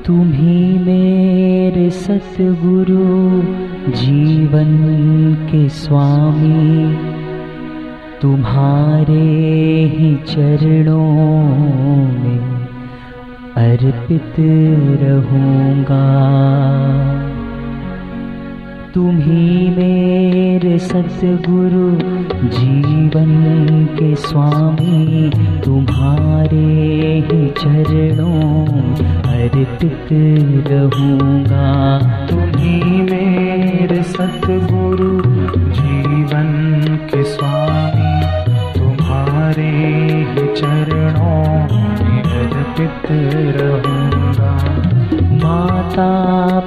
तुम्ही मेरे सतगुरु जीवन के स्वामी, तुम्हारे ही चरणों में अर्पित रहूँगा। तुम्ही मेरे सतगुरु जीवन के स्वामी, तुम्हारे ही चरणों अर्पित रहूँगा। तुम्ही मेरे सतगुरु जीवन के स्वामी, तुम्हारे ही चरणों में अर्पित रहूँगा। माता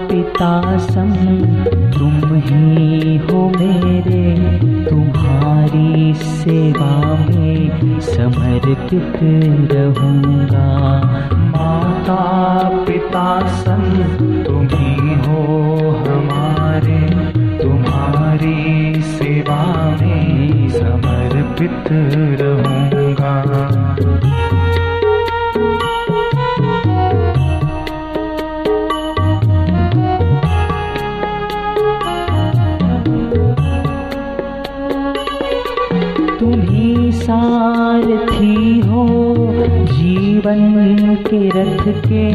पिता संग तुम ही हो मेरे, तुम्हारी सेवा में समर्पित रहूँगा। माता पिता संग तुम ही हो हमारे, तुम्हारी सेवा में समर्पित रहूँगा। तुम्ही सारथी हो जीवन के रथ के,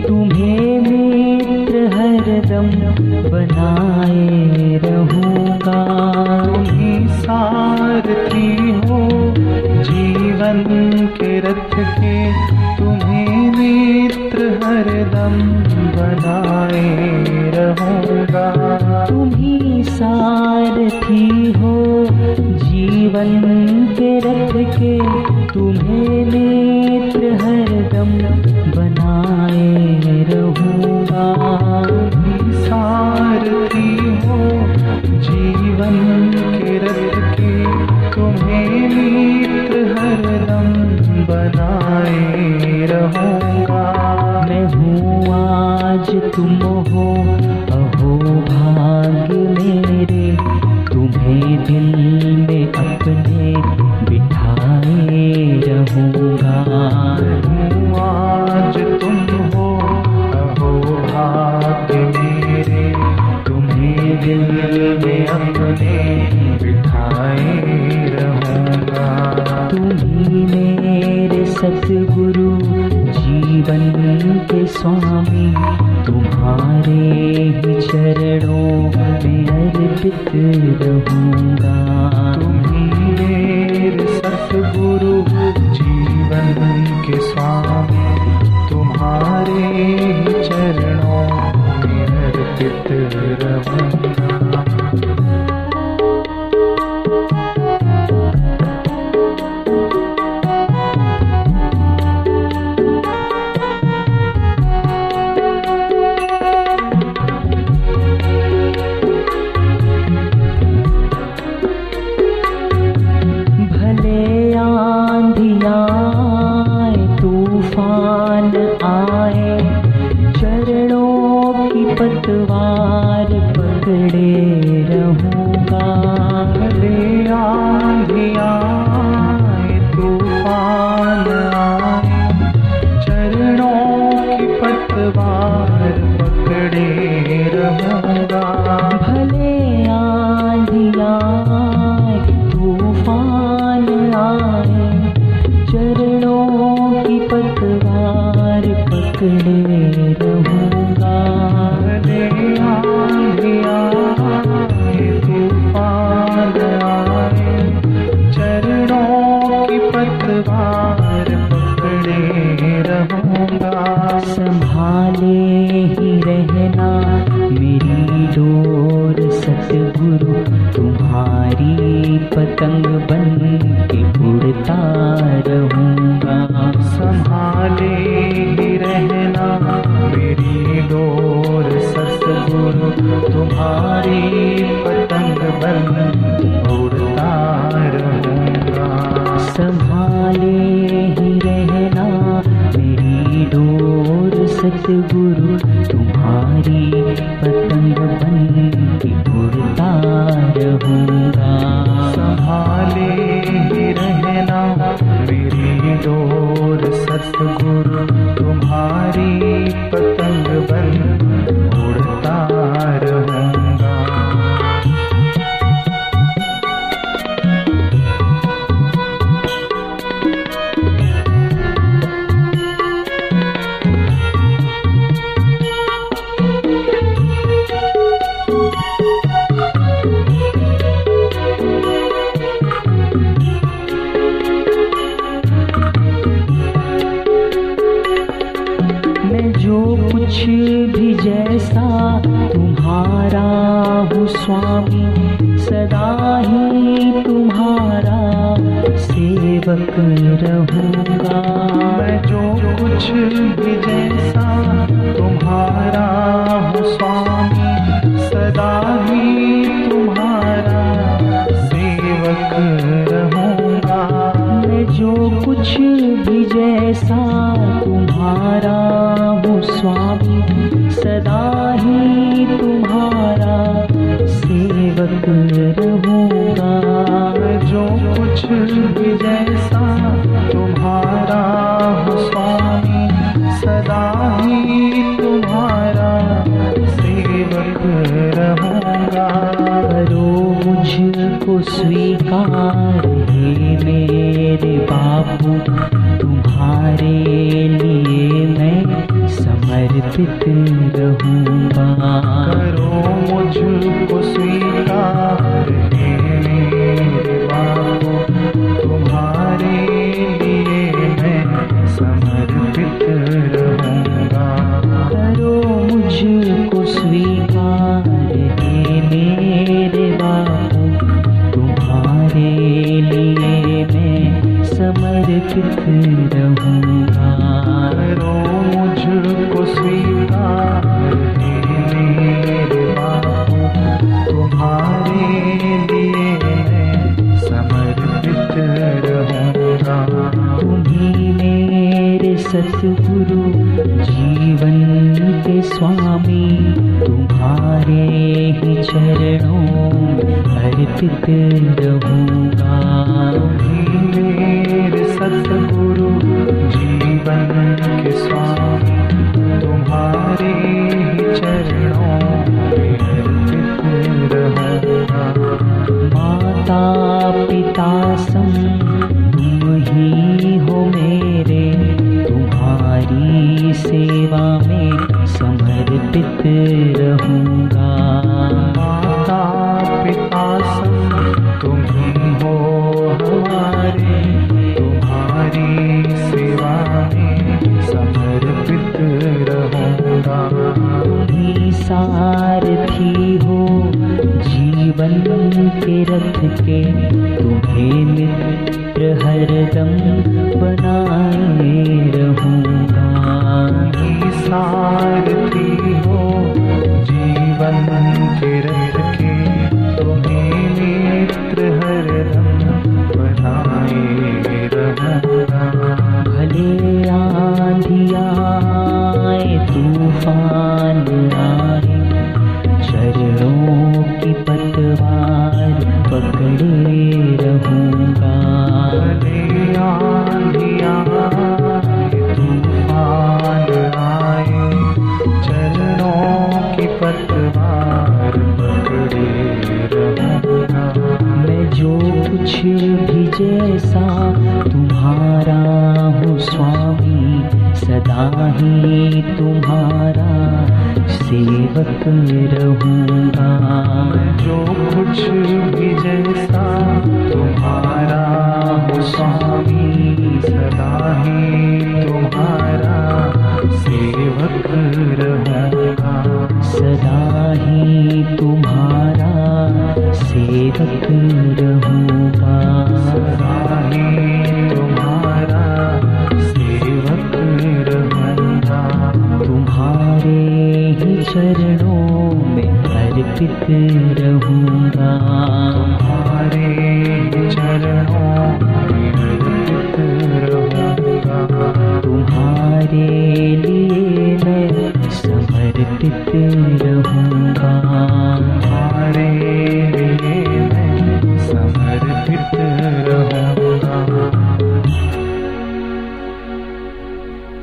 तुम्हें मित्र हरदम बनाए रहूँगा। तुम्ही सारथी हो जीवन के रथ के, तुम्हें मित्र हरदम बनाए रहूँगा। तुम्ही सारथी हो जीवन के रथ के, तुम्हें मित्र हरदम बनाए रहूँगा। सारथी हो जीवन के रथ के, तुम्हें मित्र हरदम बनाए रहूँगा। मैं हूँ आज तुम हो अहो भाग्य मेरे, तुम्हें दिल में अपने बिठाए रहूँगा। आज तुम हो अहो भाग्य मेरे, तुम्हें दिल में अपने बिठाए रहूँगा। तुम्ही मेरे सतगुरु जीवन के स्वामी, तुम्हारे ही चरणों में अर्पित रहूँगा। तुम्ही मेरे सतगुरु जीवन के स्वामी, तुम्हारे ही चरणों में अर्पित रहूँगा। तूफान आए, चरणों की पतवार पकड़े रहूँगा। भले आंधी आए तूफान आए, चरणों की पतवार पकड़े रहूँगा। भले आंधी आए तूफान आए, चरणों की पतवार पकड़े रहूँगा। भले आंधी आए तूफान आए, चरणों की पतवार पकड़े रहूँगा। संभाले ही रहना मेरी डोर सतगुरु, तुम्हारी पतंग बन के उड़ता रहूँगा। संभाले ही रहना मेरी डोर सतगुरु, तुम्हारी पतंग बन उड़ता रहूँगा। संभाले ही रहना मेरी डोर सतगुरु, तुम्हारी पतंग बन के उड़ता रहूँगा। संभाले ही रहना मेरी डोर सतगुरु, तुम्हारी पतंग मैं जो कुछ भी जैसा तुम्हारा हूँ स्वामी, सदा ही तुम्हारा सेवक रहूँगा। मैं जो कुछ भी जैसा तुम्हारा हूँ स्वामी, सदा ही तुम्हारा सेवक रहूँगा। मैं जो कुछ भी जैसा तुम्हारा हूँ स्वामी, सदा ही तुम्हारा सेवक रहूँगा। मैं जो कुछ भी जैसा तुम्हारा हूँ स्वामी, सदा ही तुम्हारा सेवक रहूँगा। करो मुझको स्वीकार हे मेरे बापू, तुम्हारे लिए मैं समर्पित रहूँगा। करो मुझको स्वीकार हे मेरे बापू, तुम्हारे लिए मैं समर्पित रहूँगा। करो मुझको स्वीकार हे मेरे बापू, तुम्हारे लिए मैं समर्पित रहूँगा। करो मुझको स्वीकार हे मेरे बापू, तुम्हारे लिए मैं समर्पित रहूँगा। तुम्ही मेरे सतगुरु जीवन के स्वामी, तुम्हारे ही चरणों अर्पित रहूँगा। तुम्ही मेरे सतगुरु जीवन के स्वामी, तुम्हारे ही चरणों में अर्पित रहूँगा। माता पिता सम तुम ही हो मेरे, तुम्हारी सेवा में समर्पित रहूँगा। माता पिता सब तुम ही हो हमारे, तुम्हारी सेवा में समर्पित रहूँगा। तुम्ही सारथी हो जीवन के रथ के, तुम्हें मित्र हरदम बनाए रहूँगा। तुम्ही सारथी हो जीवन के रथ के, तुम्हें मित्र हरदम बनाए रहूँगा। भले आंधियाँ आए तूफान आए, चरणों की पतवार पकड़े रहूँगा। भले आंधियाँ आए तूफान आए, चरणों की पतवार पकड़े रहूँगा। मैं जो कुछ भी जैसा तुम्हारा हूँ स्वामी, सदा ही तुम्हारा सेवक रहूँगा। मैं जो कुछ भी जैसा तुम्हारा हूँ स्वामी, सदा ही तुम्हारा सेवक रहूँगा। सदा ही तुम्हारा सेवक रहूँगा। सदा ही तुम्हारा सेवक रहूँगा। तुम्हारे ही चरणों में अर्पित रहूँगा। तुम्हारे चरण